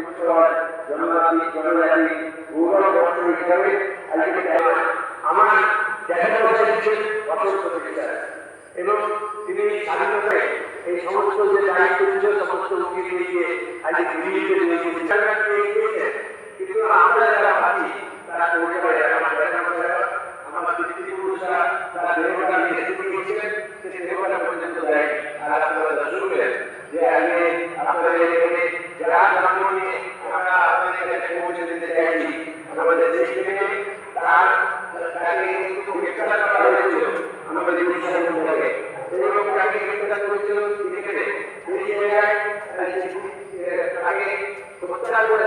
উৎসব জন্মদিন জন্মদিন গৌরব বর্ষ হিসাবে আজকে আমার দেখানো হয়েছে বসন্ত বিচার এবং তিনি স্বাধীনতায় এই সমস্ত যে দায়িত্ব ছিল সমস্ত উঠিয়ে দিয়ে আজকে দিল্লিতে দিয়েছেন কিন্তু আমরা যারা আছি তারা পরিবারে আমার আমার পিতৃপুরুষরা তারা দেবতা নেতৃত্ব দিয়েছিলেন সে দেবতা পর্যন্ত দেয় আর আপনারা দর্শকের যে আগে আপনাদের এখানে যারা জন্ম নিয়ে আমরা আপনাদের কাছে পৌঁছে দিতে চাইছি আমাদের দেশ থেকে তার তাকে কিন্তু গ্রেফতার করা হয়েছিল আমাদের উড়িষ্যার মধ্যে এবং তাকে গ্রেফতার করেছিল তিনি এই জায়গায় তাকে হত্যা করে